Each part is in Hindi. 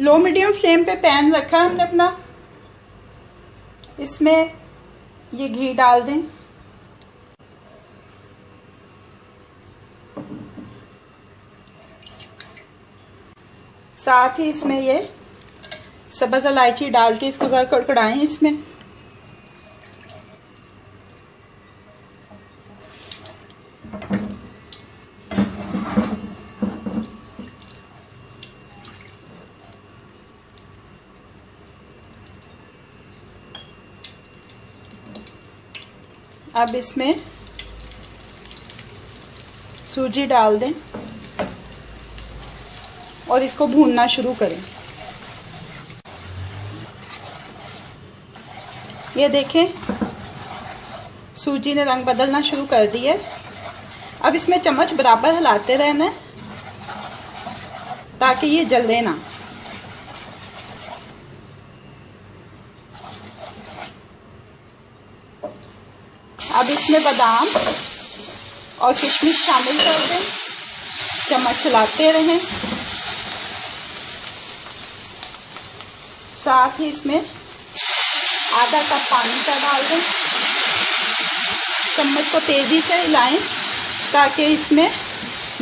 लो मीडियम फ्लेम पे पैन रखा है हमने अपना। इसमें ये घी डाल दें। साथ ही इसमें ये सब्ज़ इलायची डाल के इसको ज़रा कड़कड़ाएं। इसमें अब इसमें सूजी डाल दें और इसको भूनना शुरू करें। ये देखें सूजी ने रंग बदलना शुरू कर दिया है। अब इसमें चम्मच बराबर हिलाते रहना है ताकि ये जले ना। अब इसमें बादाम और किशमिश शामिल कर दें। चम्मच चलाते रहें। साथ ही इसमें आधा कप पानी का डाल दें। चम्मच को तेज़ी से हिलाएं ताकि इसमें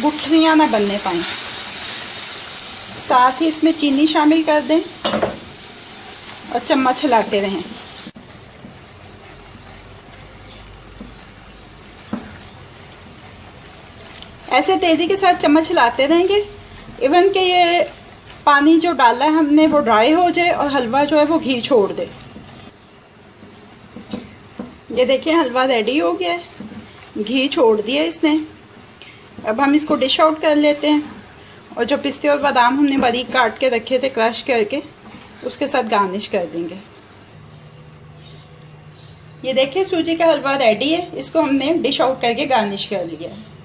गुठलियाँ ना बनने पाएँ। साथ ही इसमें चीनी शामिल कर दें और चम्मच हिलाते रहें। ऐसे तेज़ी के साथ चम्मच हिलाते रहेंगे इवन कि ये पानी जो डाला है हमने वो ड्राई हो जाए और हलवा जो है वो घी छोड़ दे। ये देखिए हलवा रेडी हो गया है, घी छोड़ दिया इसने। अब हम इसको डिश आउट कर लेते हैं और जो पिस्ते और बादाम हमने बारीक काट के रखे थे क्रश करके उसके साथ गार्निश कर देंगे। ये देखिए सूजी का हलवा रेडी है। इसको हमने डिश आउट करके गार्निश कर लिया है।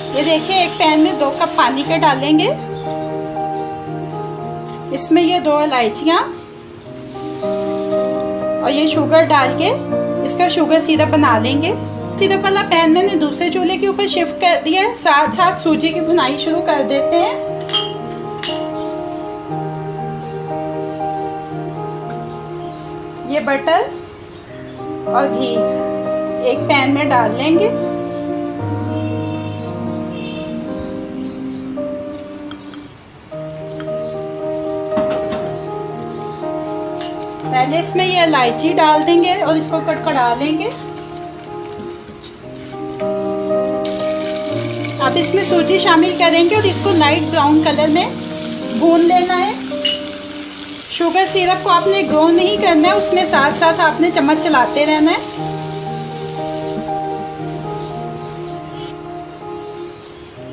ये देखिए एक पैन में 2 कप पानी के डालेंगे। इसमें ये 2 इलायचियाँ और ये शुगर डाल के इसका शुगर सिरप बना लेंगे। सिरप वाला पैन मैंने दूसरे चूल्हे के ऊपर शिफ्ट कर दिया है। साथ साथ सूजी की भुनाई शुरू कर देते हैं। ये बटर और घी एक पैन में डाल लेंगे। पहले इसमें ये इलायची डाल देंगे और इसको कड़कड़ा लेंगे। अब इसमें सूजी शामिल करेंगे और इसको लाइट ब्राउन कलर में भून लेना है। शुगर सिरप को आपने ग्रो नहीं करना है, उसमें साथ साथ आपने चम्मच चलाते रहना है।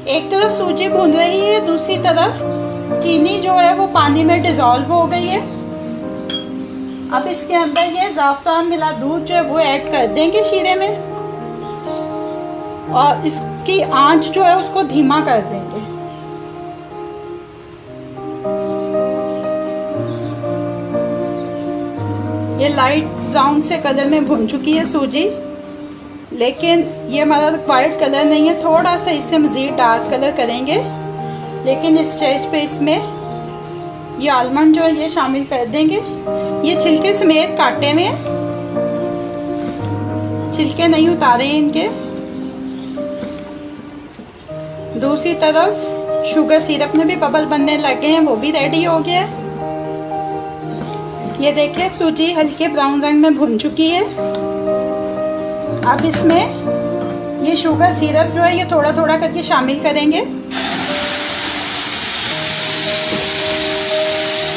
एक तरफ सूजी भून रही है, दूसरी तरफ चीनी जो है वो पानी में डिसॉल्व हो गई है। अब इसके अंदर ये ज़ाफ़रान मिला दूध जो है वो ऐड कर देंगे शीरे में और इसकी आंच जो है उसको धीमा कर देंगे। ये लाइट ब्राउन से कलर में भुन चुकी है सूजी, लेकिन ये हमारा रिक्वायर्ड कलर नहीं है। थोड़ा सा इससे मज़ीद डार्क कलर करेंगे। लेकिन इस स्टेज पे इसमें ये आलमंड जो है ये शामिल कर देंगे। ये छिलके समेत काटे हुए हैं, छिलके नहीं उतारे हैं इनके। दूसरी तरफ शुगर सिरप में भी बबल बनने लगे हैं, वो भी रेडी हो गया है। ये देखिए सूजी हल्के ब्राउन रंग में भुन चुकी है। अब इसमें ये शुगर सिरप जो है ये थोड़ा थोड़ा करके शामिल करेंगे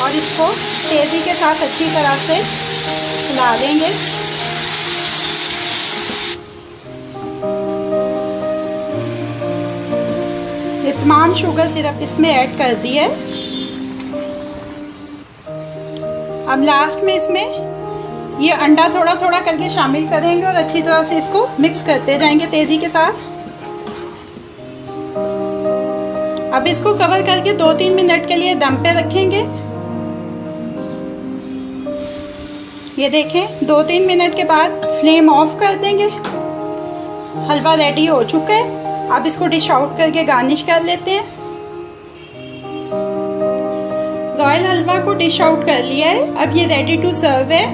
और इसको तेजी के साथ अच्छी तरह से हिला लेंगे। ये तमाम शुगर सिरप इसमें ऐड कर दिए। अब लास्ट में इसमें ये अंडा थोड़ा थोड़ा करके शामिल करेंगे और अच्छी तरह से इसको मिक्स करते जाएंगे तेजी के साथ। अब इसको कवर करके 2-3 मिनट के लिए दम पे रखेंगे। ये देखें 2-3 मिनट के बाद फ्लेम ऑफ कर देंगे हलवा रेडी हो चुका है। अब इसको डिश आउट करके गार्निश कर लेते हैं। रॉयल हलवा को डिश आउट कर लिया है। अब ये रेडी टू सर्व है।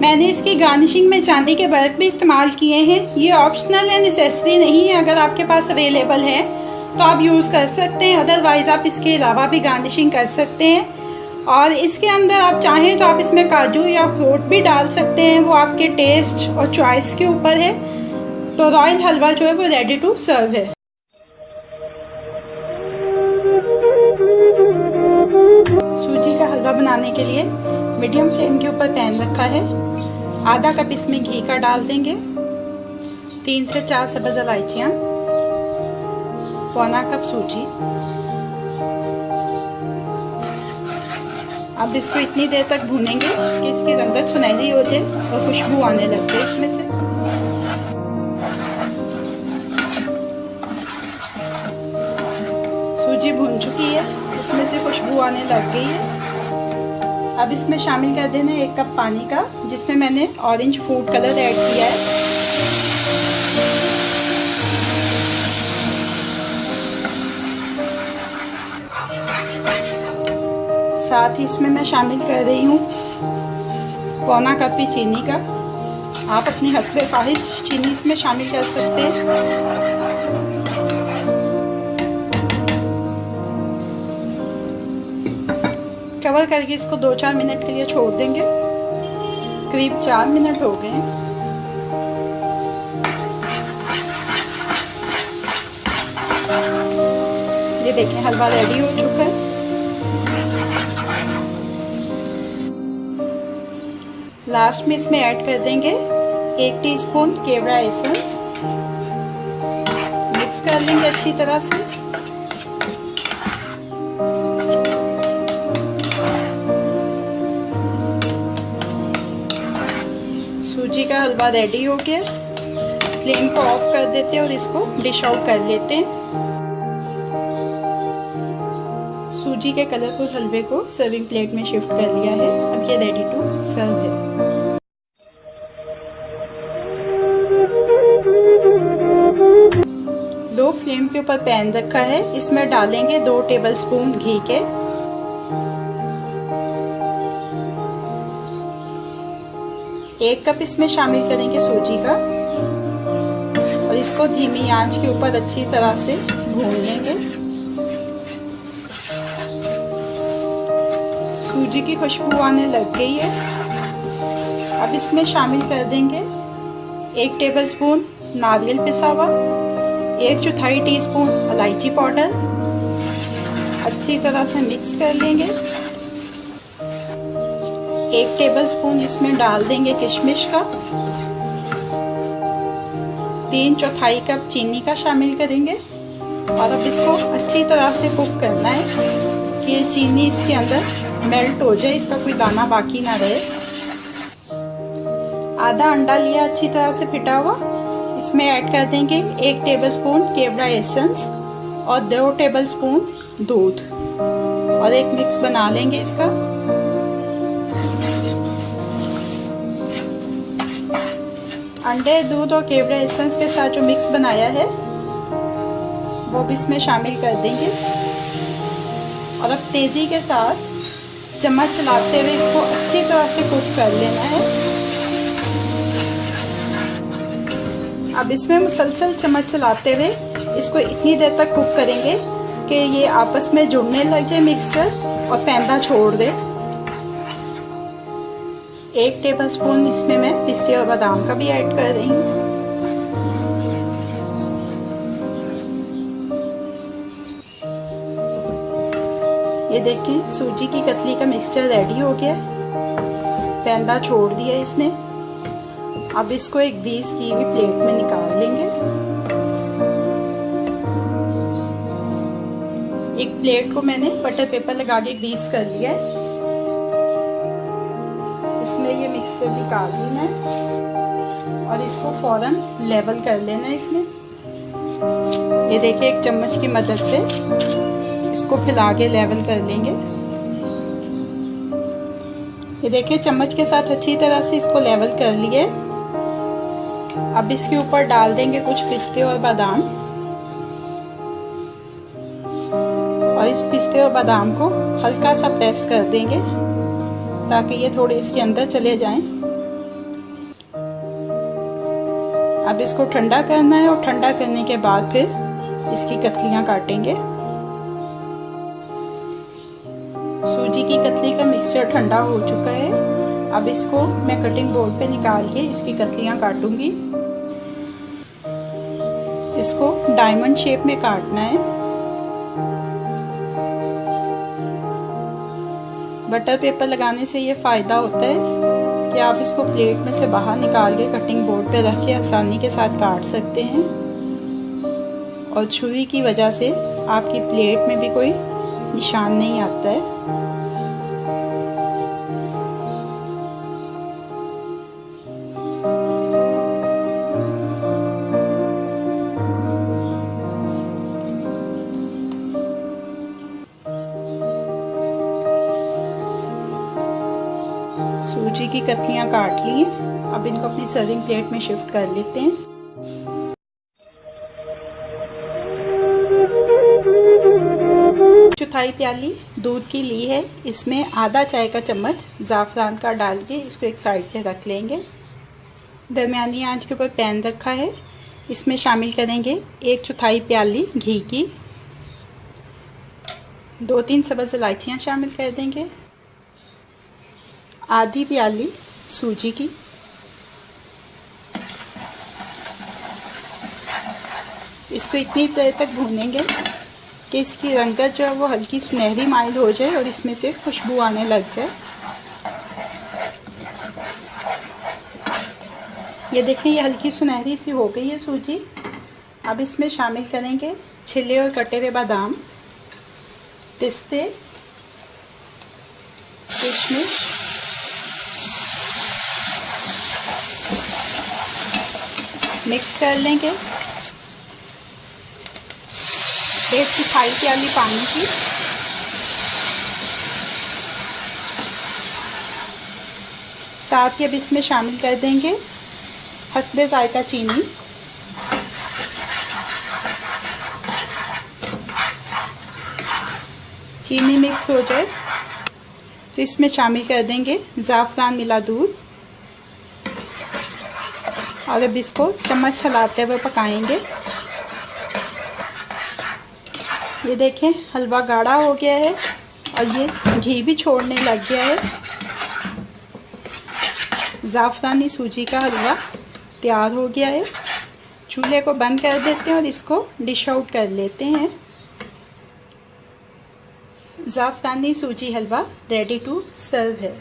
मैंने इसकी गार्निशिंग में चांदी के बर्क भी इस्तेमाल किए हैं। ये ऑप्शनल है, नेसेसरी नहीं है। अगर आपके पास अवेलेबल है तो आप यूज़ कर सकते हैं, अदरवाइज आप इसके अलावा भी गार्निशिंग कर सकते हैं। और इसके अंदर आप चाहें तो आप इसमें काजू या अखरोट भी डाल सकते हैं, वो आपके टेस्ट और चॉइस के ऊपर है। तो रॉयल हलवा जो है वो रेडी टू सर्व है। सूजी का हलवा बनाने के लिए मीडियम फ्लेम के ऊपर पैन रखा है। आधा कप इसमें घी का डाल देंगे, 3 से 4 सब्ज़ इलायचियाँ, पौना कप सूजी। अब इसको इतनी देर तक भूनेंगे कि इसकी रंगत सुनहरी हो जाए और खुशबू आने लग जाए इसमें से। सूजी भून चुकी है, इसमें से खुशबू आने लग गई है। अब इसमें शामिल कर देना है 1 कप पानी का, जिसमें मैंने ऑरेंज फूड कलर ऐड किया है। साथ ही इसमें मैं शामिल कर रही हूँ पौना कप ही चीनी का। आप अपनी हस्बे ख्वाहिश चीनी इसमें शामिल कर सकते हैं। कवर करके इसको 2-4 मिनट के लिए छोड़ देंगे। करीब 4 मिनट हो गए हैं। ये देखें हलवा रेडी हो चुका है। लास्ट में इसमें ऐड कर देंगे 1 टीस्पून केवड़ा एसेंस। मिक्स कर लेंगे अच्छी तरह से। सूजी का हलवा रेडी हो गया। फ्लेम को ऑफ कर देते हैं और इसको डिश आउट कर लेते हैं। सूजी के कलरफुल हलवे को सर्विंग प्लेट में शिफ्ट कर लिया है। अब ये रेडी टू सर्व है। लो फ्लेम के ऊपर पैन रखा है, इसमें डालेंगे 2 टेबलस्पून घी के। एक कप इसमें शामिल करेंगे सूजी का और इसको धीमी आंच के ऊपर अच्छी तरह से भून लेंगे। सूजी की खुशबू आने लग गई है। अब इसमें शामिल कर देंगे 1 टेबलस्पून नारियल पिसा हुआ, 1/4 टीस्पून इलायची पाउडर। अच्छी तरह से मिक्स कर लेंगे। 1 टेबलस्पून इसमें डाल देंगे किशमिश का। 3/4 कप चीनी का शामिल करेंगे और अब इसको अच्छी तरह से कुक करना है कि ये चीनी इसके अंदर मेल्ट हो जाए, इसका कोई दाना बाकी ना रहे। आधा अंडा लिया अच्छी तरह से फिटा हुआ, इसमें ऐड कर देंगे 1 टेबलस्पून केवड़ा एसेंस और 2 टेबलस्पून दूध और एक मिक्स बना लेंगे इसका। अंडे, दूध और केवड़ा एसेंस के साथ जो मिक्स बनाया है वो भी इसमें शामिल कर देंगे और अब तेज़ी के साथ चम्मच चलाते हुए इसको अच्छी तरह से कुक कर लेना है। अब इसमें मुसलसल चम्मच चलाते हुए इसको इतनी देर तक कुक करेंगे कि ये आपस में जुड़ने लग जाए मिक्सचर और पैंदा छोड़ दे। 1 टेबलस्पून इसमें मैं पिस्ते और बादाम का भी ऐड कर रही हूँ। ये देखिए सूजी की कतली का मिक्सचर रेडी हो गया, पैंदा छोड़ दिया इसने। अब इसको एक ग्रीस की हुई प्लेट में निकाल लेंगे। एक प्लेट को मैंने बटर पेपर लगा के ग्रीस कर लिया है। इसमें ये मिक्सचर निकाल लेना है और इसको फौरन लेवल कर लेना है इसमें। ये देखिए एक चम्मच की मदद से इसको फैला के लेवल कर लेंगे। ये देखिए चम्मच के साथ अच्छी तरह से इसको लेवल कर लिए। अब इसके ऊपर डाल देंगे कुछ पिस्ते और बादाम, और इस पिस्ते और बादाम को हल्का सा प्रेस कर देंगे ताकि ये थोड़े इसके अंदर चले जाएं। अब इसको ठंडा करना है और ठंडा करने के बाद फिर इसकी कतलियां काटेंगे। सूजी की कतली का मिक्सचर ठंडा हो चुका है। अब इसको मैं कटिंग बोर्ड पे निकाल के इसकी कतलियां काटूंगी। इसको डायमंड शेप में काटना है। बटर पेपर लगाने से ये फायदा होता है कि आप इसको प्लेट में से बाहर निकाल के कटिंग बोर्ड पे रख के आसानी के साथ काट सकते हैं, और छुरी की वजह से आपकी प्लेट में भी कोई निशान नहीं आता है। सूजी की कतलियां काट ली हैं। अब इनको अपनी सर्विंग प्लेट में शिफ्ट कर लेते हैं। चौथाई प्याली दूध की ली है। इसमें आधा चाय का चम्मच ज़ाफ़रान का डाल के इसको एक साइड पे रख लेंगे। दरमियानी आंच के ऊपर पैन रखा है। इसमें शामिल करेंगे 1/4 प्याली घी की। 2-3 सब्ज़ इलायचियाँ शामिल कर देंगे। आधी प्याली सूजी की। इसको इतनी देर तक भूनेंगे कि इसकी रंगत जो है वो हल्की सुनहरी माइल हो जाए और इसमें से खुशबू आने लग जाए। ये देखें, ये हल्की सुनहरी सी हो गई है सूजी। अब इसमें शामिल करेंगे छिले और कटे हुए बादाम, पिस्ते, किशमिश, मिक्स कर लेंगे। 1/4 प्याली पानी की। साथ ही अब इसमें शामिल कर देंगे हस्बे जायका चीनी। चीनी मिक्स हो जाए तो इसमें शामिल कर देंगे ज़ाफ़रान मिला दूध, और अब इसको चम्मच चलाते हुए पकाएंगे। ये देखें, हलवा गाढ़ा हो गया है और ये घी भी छोड़ने लग गया है। ज़ाफ़रानी सूजी का हलवा तैयार हो गया है। चूल्हे को बंद कर देते हैं और इसको डिश आउट कर लेते हैं। ज़ाफ़रानी सूजी हलवा रेडी टू सर्व है।